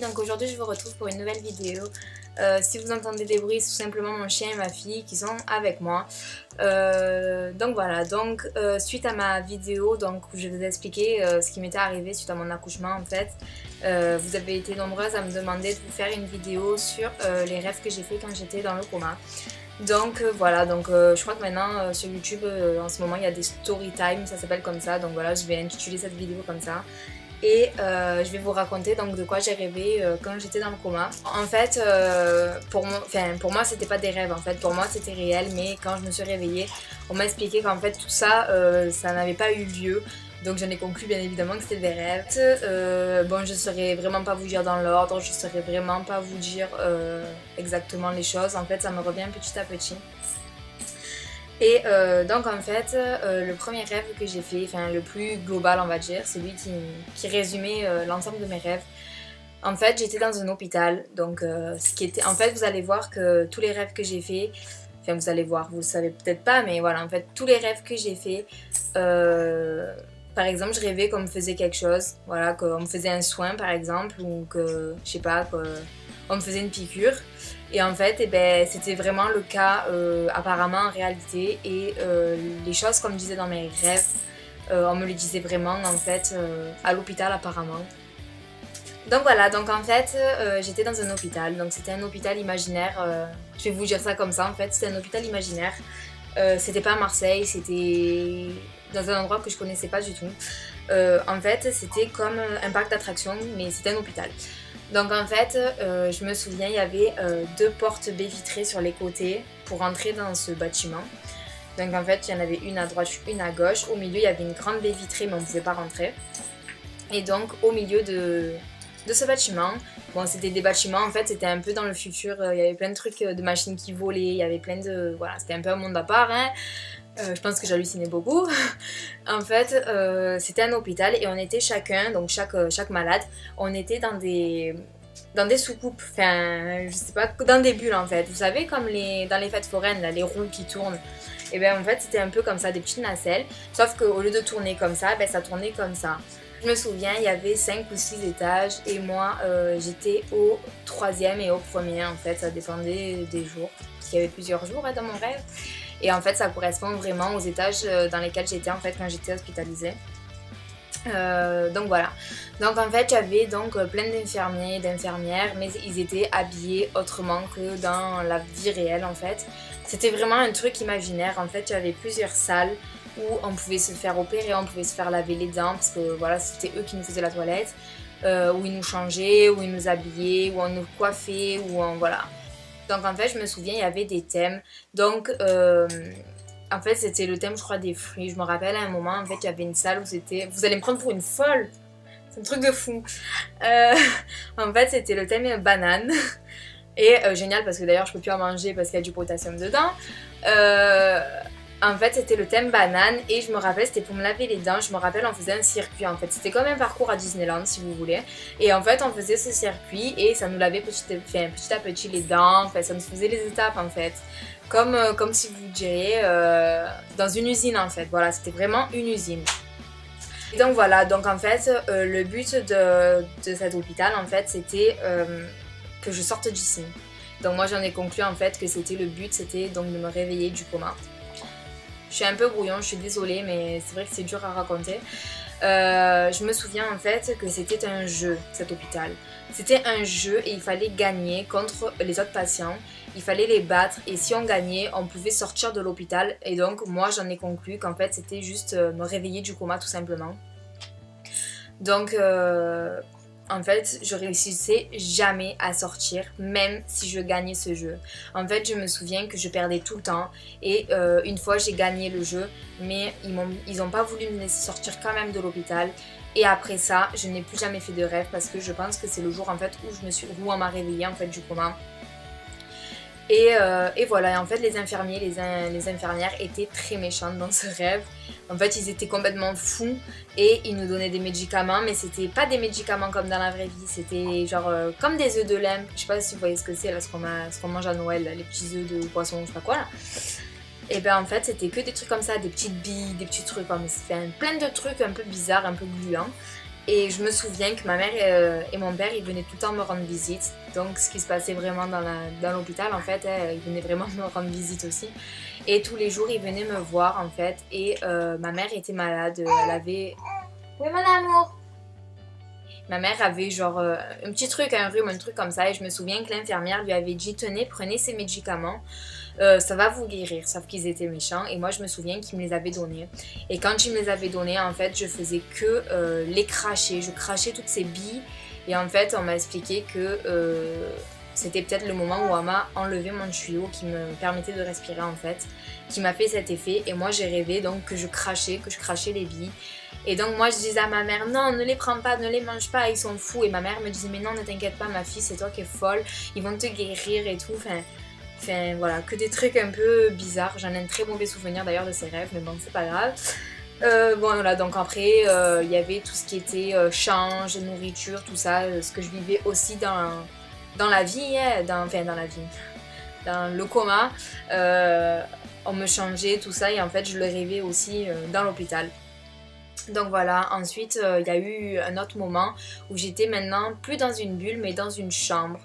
donc aujourd'hui je vous retrouve pour une nouvelle vidéo. Si vous entendez des bruits, c'est tout simplement mon chien et ma fille qui sont avec moi. Donc voilà, suite à ma vidéo où je vous ai expliqué ce qui m'était arrivé suite à mon accouchement en fait, vous avez été nombreuses à me demander de vous faire une vidéo sur les rêves que j'ai fait quand j'étais dans le coma. Voilà, je crois que maintenant sur YouTube en ce moment il y a des story time, ça s'appelle comme ça, donc voilà, je vais intituler cette vidéo comme ça. Et je vais vous raconter donc de quoi j'ai rêvé quand j'étais dans le coma. En fait, pour moi c'était pas des rêves, en fait pour moi c'était réel, mais quand je me suis réveillée, on m'a expliqué qu'en fait tout ça, ça n'avait pas eu lieu. Donc j'en ai conclu bien évidemment que c'était des rêves. Bon, je saurais vraiment pas vous dire dans l'ordre, je saurais vraiment pas vous dire exactement les choses. En fait ça me revient petit à petit. Et donc en fait, le premier rêve que j'ai fait, enfin le plus global on va dire, c'est lui qui résumait l'ensemble de mes rêves. En fait j'étais dans un hôpital, donc en fait vous allez voir que tous les rêves que j'ai fait, enfin vous allez voir, vous le savez peut-être pas, mais voilà, en fait tous les rêves que j'ai fait, par exemple je rêvais qu'on me faisait quelque chose, voilà, qu'on me faisait un soin par exemple, ou que, je sais pas, qu'on me faisait une piqûre. Et en fait, c'était vraiment le cas apparemment en réalité, et les choses qu'on me disait dans mes rêves, on me le disait vraiment en fait à l'hôpital apparemment. Donc voilà, donc en fait j'étais dans un hôpital, donc c'était un hôpital imaginaire, je vais vous dire ça comme ça en fait, c'était un hôpital imaginaire, c'était pas à Marseille, c'était dans un endroit que je connaissais pas du tout. En fait c'était comme un parc d'attractions mais c'était un hôpital. Donc en fait, je me souviens, il y avait deux portes baies vitrées sur les côtés pour entrer dans ce bâtiment. Donc en fait, il y en avait une à droite, une à gauche. Au milieu, il y avait une grande baie vitrée, mais on ne pouvait pas rentrer. Et donc au milieu de ce bâtiment, bon, c'était des bâtiments, en fait, c'était un peu dans le futur. Il y avait plein de trucs, de machines qui volaient, il y avait plein de... Voilà, c'était un peu un monde à part, hein. Je pense que j'hallucinais beaucoup. En fait, c'était un hôpital et on était chacun, donc chaque malade, on était dans des soucoupes, enfin, je sais pas, dans des bulles en fait. Vous savez, comme dans les fêtes foraines, là, les roues qui tournent. Et bien en fait, c'était un peu comme ça, des petites nacelles. Sauf qu'au lieu de tourner comme ça, ça tournait comme ça. Je me souviens, il y avait 5 ou 6 étages et moi, j'étais au 3e et au 1er en fait. Ça dépendait des jours, parce qu'il y avait plusieurs jours dans mon rêve. Et en fait ça correspond vraiment aux étages dans lesquels j'étais en fait quand j'étais hospitalisée. Donc voilà, donc en fait j'avais donc plein d'infirmiers, d'infirmières, mais ils étaient habillés autrement que dans la vie réelle en fait. C'était vraiment un truc imaginaire, en fait j'avais plusieurs salles où on pouvait se faire opérer, on pouvait se faire laver les dents parce que voilà, c'était eux qui nous faisaient la toilette, où ils nous changeaient, où ils nous habillaient, où on nous coiffait, voilà. Donc en fait je me souviens il y avait des thèmes, donc en fait c'était le thème je crois des fruits. Je me rappelle à un moment en fait il y avait une salle où c'était, vous allez me prendre pour une folle, c'est un truc de fou, en fait c'était le thème banane et génial parce que d'ailleurs je peux plus en manger parce qu'il y a du potassium dedans. En fait c'était le thème banane et je me rappelle c'était pour me laver les dents, je me rappelle on faisait un circuit en fait, c'était comme un parcours à Disneyland si vous voulez, et en fait on faisait ce circuit et ça nous lavait petit à petit les dents, enfin, ça nous faisait les étapes en fait, comme si vous diriez dans une usine en fait, voilà c'était vraiment une usine. Et donc voilà, donc en fait le but de cet hôpital en fait c'était que je sorte d'ici. Donc moi j'en ai conclu en fait que c'était le but, c'était donc de me réveiller du coma. Je suis un peu brouillon, je suis désolée, mais c'est vrai que c'est dur à raconter. Je me souviens en fait que c'était un jeu, cet hôpital. C'était un jeu et il fallait gagner contre les autres patients. Il fallait les battre et si on gagnait, on pouvait sortir de l'hôpital. Et donc moi j'en ai conclu qu'en fait c'était juste me réveiller du coma tout simplement. Donc en fait, je réussissais jamais à sortir, même si je gagnais ce jeu. En fait, je me souviens que je perdais tout le temps et une fois j'ai gagné le jeu, mais ils ont pas voulu me laisser sortir quand même de l'hôpital. Et après ça, je n'ai plus jamais fait de rêve parce que je pense que c'est le jour en fait où on m'a réveillée en fait du coma. Et voilà, et en fait les infirmiers, les infirmières étaient très méchantes dans ce rêve. En fait ils étaient complètement fous et ils nous donnaient des médicaments, mais c'était pas des médicaments comme dans la vraie vie, c'était genre comme des œufs de lin. Je sais pas si vous voyez ce que c'est là, ce qu'on mange à Noël, les petits œufs de poisson, je sais pas quoi là. Et ben en fait c'était que des trucs comme ça, des petites billes, des petits trucs comme ça, plein de trucs un peu bizarres, un peu gluants. Et je me souviens que ma mère et mon père, ils venaient tout le temps me rendre visite. Donc ce qui se passait vraiment dans l'hôpital, en fait, ils venaient vraiment me rendre visite aussi. Et tous les jours, ils venaient me voir, en fait. Et ma mère était malade, elle avait... Oui, mon amour! Ma mère avait genre un petit truc, un rhume, un truc comme ça. Et je me souviens que l'infirmière lui avait dit, tenez, prenez ces médicaments. Ça va vous guérir, sauf qu'ils étaient méchants et moi je me souviens qu'ils me les avaient donnés et quand ils me les avaient donnés en fait je faisais que les cracher, je crachais toutes ces billes et en fait on m'a expliqué que c'était peut-être le moment où on m'a enlevé mon tuyau qui me permettait de respirer en fait, qui m'a fait cet effet et moi j'ai rêvé donc que je crachais les billes et donc moi je disais à ma mère non ne les prends pas, ne les mange pas, ils sont fous et ma mère me disait mais non ne t'inquiète pas ma fille c'est toi qui es folle, ils vont te guérir et tout, Enfin voilà, que des trucs un peu bizarres. J'en ai un très mauvais souvenir d'ailleurs de ces rêves, mais bon, c'est pas grave. Bon voilà, donc après, il y avait tout ce qui était change, nourriture, tout ça, ce que je vivais aussi dans la vie, hein, enfin dans la vie, dans le coma. On me changeait, tout ça, et en fait, je le rêvais aussi dans l'hôpital. Donc voilà, ensuite, il y a eu un autre moment où j'étais maintenant plus dans une bulle, mais dans une chambre.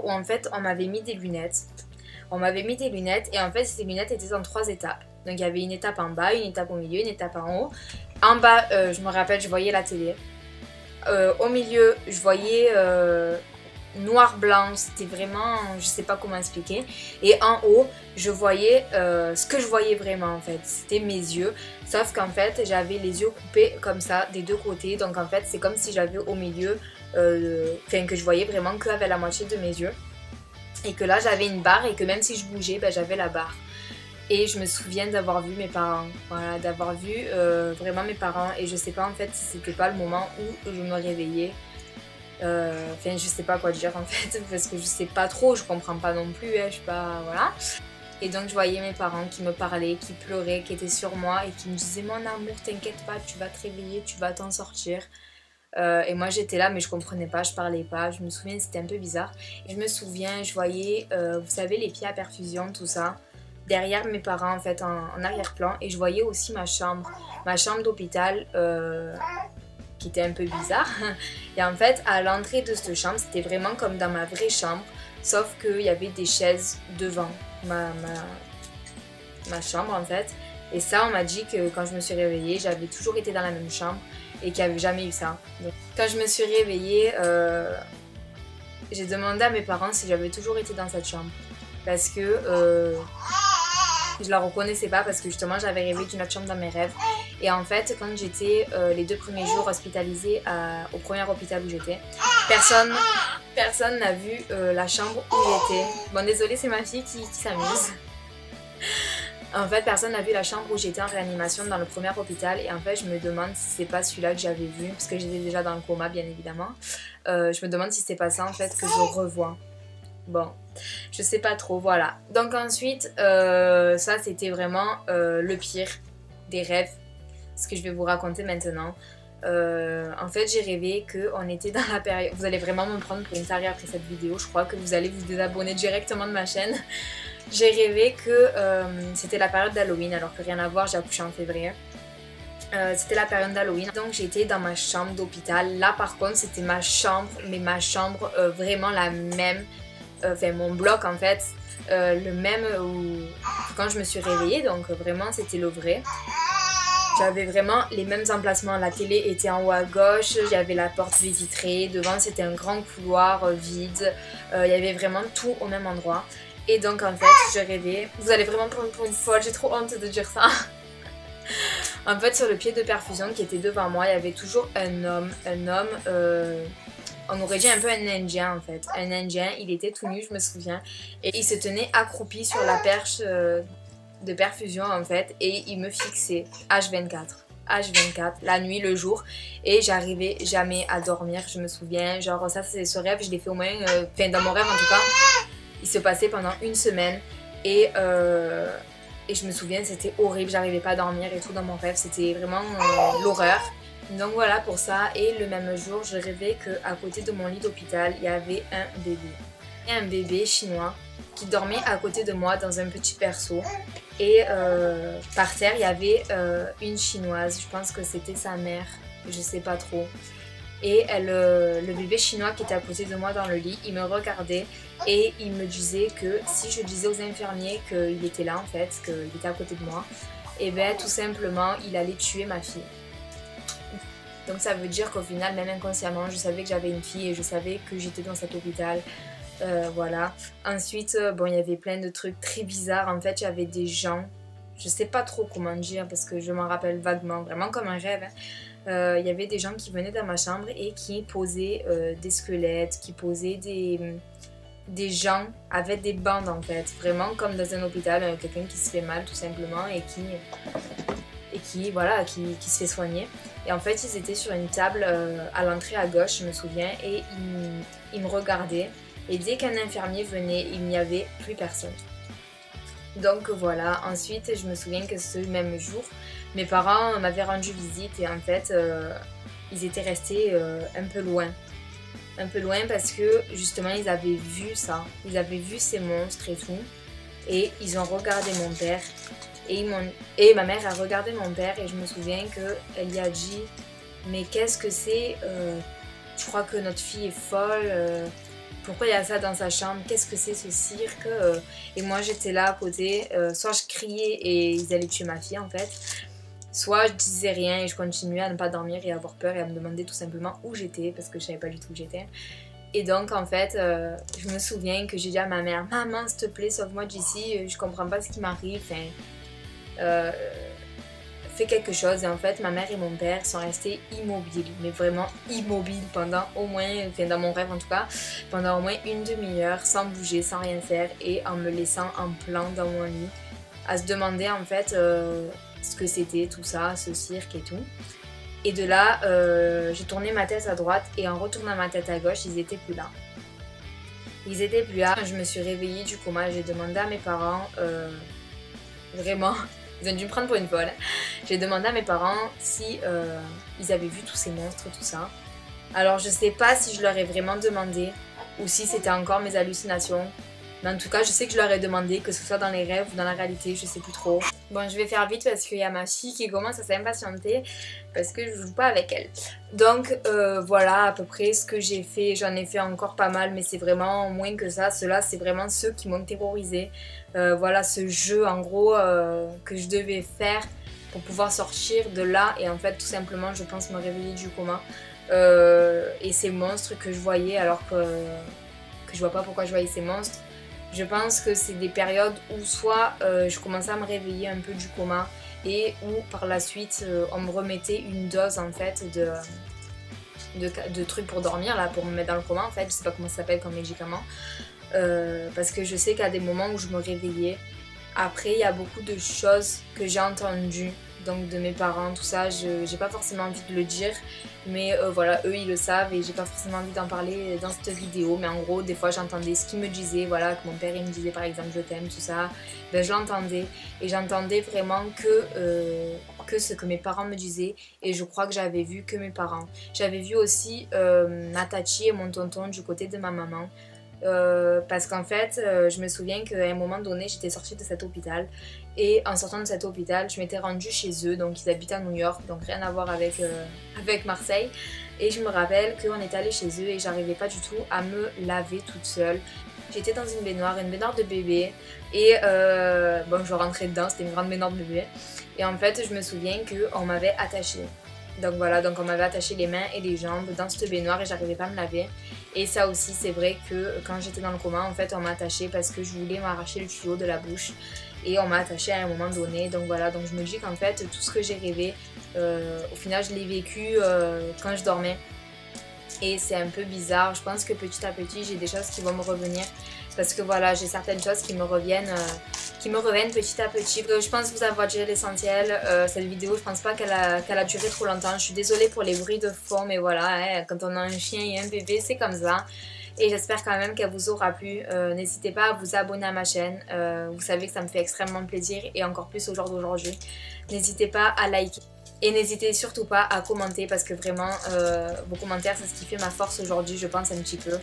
Où en fait on m'avait mis des lunettes. On m'avait mis des lunettes et en fait ces lunettes étaient en 3 étapes. Donc il y avait une étape en bas, une étape au milieu, une étape en haut. En bas, je me rappelle, je voyais la télé. Au milieu, je voyais noir-blanc, c'était vraiment, je sais pas comment expliquer. Et en haut, je voyais ce que je voyais vraiment en fait, c'était mes yeux. Sauf qu'en fait, j'avais les yeux coupés comme ça, des deux côtés. Donc en fait, c'est comme si j'avais au milieu, que je voyais vraiment qu'avec la moitié de mes yeux. Et que là, j'avais une barre et que même si je bougeais, ben, j'avais la barre. Et je me souviens d'avoir vu mes parents, voilà, d'avoir vu vraiment mes parents. Et je sais pas en fait si c'était pas le moment où je me réveillais. Enfin, je sais pas quoi dire en fait, parce que je sais pas trop, je comprends pas non plus, hein, je sais pas, voilà. Et donc je voyais mes parents qui me parlaient, qui pleuraient, qui étaient sur moi et qui me disaient mon amour, t'inquiète pas, tu vas te réveiller, tu vas t'en sortir. Et moi j'étais là mais je comprenais pas, je parlais pas, je me souviens c'était un peu bizarre. Et je me souviens, je voyais, vous savez les pieds à perfusion, tout ça, derrière mes parents en fait en arrière-plan et je voyais aussi ma chambre d'hôpital qui était un peu bizarre. Et en fait à l'entrée de cette chambre c'était vraiment comme dans ma vraie chambre, sauf qu'il y avait des chaises devant ma chambre en fait. Et ça on m'a dit que quand je me suis réveillée j'avais toujours été dans la même chambre et qu'il n'y avait jamais eu ça. Donc, quand je me suis réveillée, j'ai demandé à mes parents si j'avais toujours été dans cette chambre. Parce que je la reconnaissais pas, parce que justement j'avais rêvé d'une autre chambre dans mes rêves. Et en fait, quand j'étais les 2 premiers jours hospitalisée au premier hôpital où j'étais, personne n'a vu la chambre où j'étais. Bon, désolée, c'est ma fille qui s'amuse. En fait, personne n'a vu la chambre où j'étais en réanimation dans le premier hôpital et en fait, je me demande si c'est pas celui-là que j'avais vu, parce que j'étais déjà dans le coma, bien évidemment. Je me demande si c'est pas ça, en fait, que je revois. Bon, je sais pas trop, voilà. Donc ensuite, ça, c'était vraiment le pire des rêves, ce que je vais vous raconter maintenant. En fait, j'ai rêvé qu'on était dans la période... Vous allez vraiment me prendre pour une tarée après cette vidéo. Je crois que vous allez vous désabonner directement de ma chaîne. J'ai rêvé que c'était la période d'Halloween, alors que rien à voir, j'ai accouché en février. C'était la période d'Halloween, donc j'étais dans ma chambre d'hôpital. Là par contre c'était ma chambre, mais ma chambre vraiment la même, enfin mon bloc en fait, le même où quand je me suis réveillée, donc vraiment c'était le vrai. J'avais vraiment les mêmes emplacements, la télé était en haut à gauche, j'avais la porte vitrée, devant c'était un grand couloir vide, il y avait vraiment tout au même endroit. Et donc en fait je rêvais, vous allez vraiment prendre pour une folle, j'ai trop honte de dire ça. En fait sur le pied de perfusion qui était devant moi, il y avait toujours un homme, on aurait dit un peu un indien en fait. Un indien, il était tout nu je me souviens, et il se tenait accroupi sur la perche de perfusion en fait, et il me fixait H24. H24, la nuit, le jour, et j'arrivais jamais à dormir, je me souviens, genre ça c'est ce rêve, je l'ai fait au moins, enfin dans mon rêve en tout cas, il se passait pendant une semaine, et je me souviens c'était horrible, j'arrivais pas à dormir et tout dans mon rêve, c'était vraiment l'horreur. Donc voilà pour ça, et le même jour je rêvais qu'à côté de mon lit d'hôpital il y avait un bébé. Et un bébé chinois qui dormait à côté de moi dans un petit berceau. Et par terre il y avait une chinoise, je pense que c'était sa mère. je sais pas trop. Et le bébé chinois qui était à côté de moi dans le lit, il me regardait et il me disait que si je disais aux infirmiers qu'il était là en fait, qu'il était à côté de moi, et bien tout simplement il allait tuer ma fille. Donc ça veut dire qu'au final, même inconsciemment, je savais que j'avais une fille et je savais que j'étais dans cet hôpital. Voilà. Ensuite, bon, il y avait plein de trucs très bizarres. En fait, il y avait des gens, je sais pas trop comment dire parce que je m'en rappelle vaguement, vraiment comme un rêve. Il y avait des gens qui venaient dans ma chambre et qui posaient des squelettes, qui posaient des gens avec des bandes en fait. Vraiment comme dans un hôpital, quelqu'un qui se fait mal tout simplement et qui voilà, qui se fait soigner. Et en fait, ils étaient sur une table à l'entrée à gauche, je me souviens, et ils me regardaient. Et dès qu'un infirmier venait, il n'y avait plus personne. Donc voilà, ensuite, je me souviens que ce même jour, mes parents m'avaient rendu visite et en fait, ils étaient restés un peu loin. Un peu loin parce que justement, ils avaient vu ça. Ils avaient vu ces monstres et tout. Et ils ont regardé mon père. Et ma mère a regardé mon père et je me souviens qu'elle lui a dit mais qu'est-ce que c'est je crois que notre fille est folle, pourquoi il y a ça dans sa chambre, qu'est-ce que c'est ce cirque et moi j'étais là à côté, soit je criais et ils allaient tuer ma fille en fait, soit je disais rien et je continuais à ne pas dormir et à avoir peur et à me demander tout simplement où j'étais parce que je savais pas du tout où j'étais. Et donc en fait, je me souviens que j'ai dit à ma mère « Maman, s'il te plaît, sauve-moi d'ici, je comprends pas ce qui m'arrive. » Fais quelque chose. Et en fait, ma mère et mon père sont restés immobiles, mais vraiment immobiles pendant au moins, enfin dans mon rêve en tout cas, pendant au moins une demi-heure, sans bouger, sans rien faire et en me laissant en plan dans mon lit, à se demander en fait ce que c'était tout ça, ce cirque et tout. Et de là, j'ai tourné ma tête à droite et en retournant ma tête à gauche, ils étaient plus là. Ils étaient plus là. Je me suis réveillée du coma, j'ai demandé à mes parents, vraiment, ils ont dû me prendre pour une folle. J'ai demandé à mes parents si ils avaient vu tous ces monstres, tout ça. Alors je sais pas si je leur ai vraiment demandé ou si c'était encore mes hallucinations. Mais en tout cas, je sais que je leur ai demandé, que ce soit dans les rêves ou dans la réalité, je sais plus trop. Bon, je vais faire vite parce qu'il y a ma fille qui commence à s'impatienter parce que je joue pas avec elle. Donc voilà à peu près ce que j'ai fait. J'en ai fait encore pas mal, mais c'est vraiment moins que ça. Ceux-là, c'est vraiment ceux qui m'ont terrorisée. Voilà ce jeu en gros que je devais faire pour pouvoir sortir de là et en fait tout simplement je pense me réveiller du coma. Et ces monstres que je voyais alors que je vois pas pourquoi je voyais ces monstres. Je pense que c'est des périodes où soit je commençais à me réveiller un peu du coma et où par la suite on me remettait une dose en fait de trucs pour dormir là, pour me mettre dans le coma en fait, je sais pas comment ça s'appelle comme médicament. Parce que je sais qu'à des moments où je me réveillais, après il y a beaucoup de choses que j'ai entendues donc de mes parents, tout ça, j'ai pas forcément envie de le dire, mais voilà, eux ils le savent et j'ai pas forcément envie d'en parler dans cette vidéo, mais en gros des fois j'entendais ce qu'ils me disaient, voilà, que mon père il me disait par exemple je t'aime, tout ça, ben je l'entendais et j'entendais vraiment que ce que mes parents me disaient et je crois que j'avais vu que mes parents. J'avais vu aussi ma tati et mon tonton du côté de ma maman. Parce qu'en fait je me souviens qu'à un moment donné j'étais sortie de cet hôpital et en sortant de cet hôpital je m'étais rendue chez eux, donc ils habitent à New York donc rien à voir avec Marseille, et je me rappelle qu'on était allé chez eux et j'arrivais pas du tout à me laver toute seule. J'étais dans une baignoire de bébé et bon je rentrais dedans, c'était une grande baignoire de bébé et en fait je me souviens qu'on m'avait attachée. Donc voilà, donc on m'avait attaché les mains et les jambes dans cette baignoire et j'arrivais pas à me laver. Et ça aussi c'est vrai que quand j'étais dans le coma en fait on m'a attachée parce que je voulais m'arracher le tuyau de la bouche. Et on m'a attachée à un moment donné, donc voilà, donc je me dis qu'en fait tout ce que j'ai rêvé, au final je l'ai vécu quand je dormais. Et c'est un peu bizarre, je pense que petit à petit j'ai des choses qui vont me revenir. Parce que voilà, j'ai certaines choses qui me reviennent petit à petit. Je pense vous avoir dit l'essentiel. Cette vidéo, je pense pas qu'elle a duré trop longtemps. Je suis désolée pour les bruits de fond, mais voilà, hein, quand on a un chien et un bébé, c'est comme ça. Et j'espère quand même qu'elle vous aura plu. N'hésitez pas à vous abonner à ma chaîne. Vous savez que ça me fait extrêmement plaisir et encore plus au jour d'aujourd'hui. N'hésitez pas à liker. Et n'hésitez surtout pas à commenter parce que vraiment, vos commentaires, c'est ce qui fait ma force aujourd'hui, je pense un petit peu.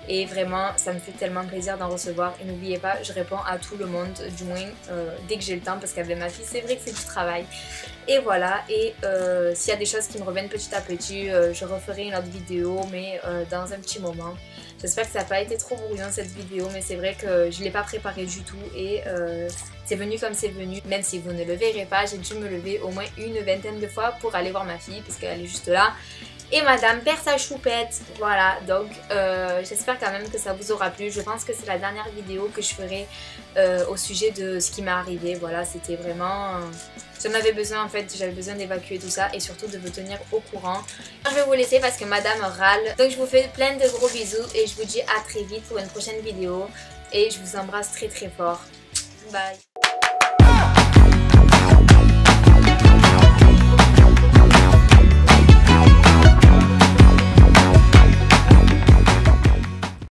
et vraiment ça me fait tellement plaisir d'en recevoir. Et n'oubliez pas, je réponds à tout le monde, du moins dès que j'ai le temps, parce qu'avec ma fille c'est vrai que c'est du travail. Et voilà, et s'il y a des choses qui me reviennent petit à petit, je referai une autre vidéo, mais dans un petit moment. J'espère que ça n'a pas été trop brouillon cette vidéo, mais c'est vrai que je ne l'ai pas préparé du tout et c'est venu comme c'est venu. Même si vous ne le verrez pas, j'ai dû me lever au moins une vingtaine de fois pour aller voir ma fille, parce qu'elle est juste là. Et madame perd sa choupette, voilà, donc j'espère quand même que ça vous aura plu. Je pense que c'est la dernière vidéo que je ferai au sujet de ce qui m'est arrivé. Voilà, c'était vraiment... J'en avais besoin en fait, j'avais besoin d'évacuer tout ça et surtout de vous tenir au courant. Je vais vous laisser parce que madame râle. Donc je vous fais plein de gros bisous et je vous dis à très vite pour une prochaine vidéo. Et je vous embrasse très très fort. Bye.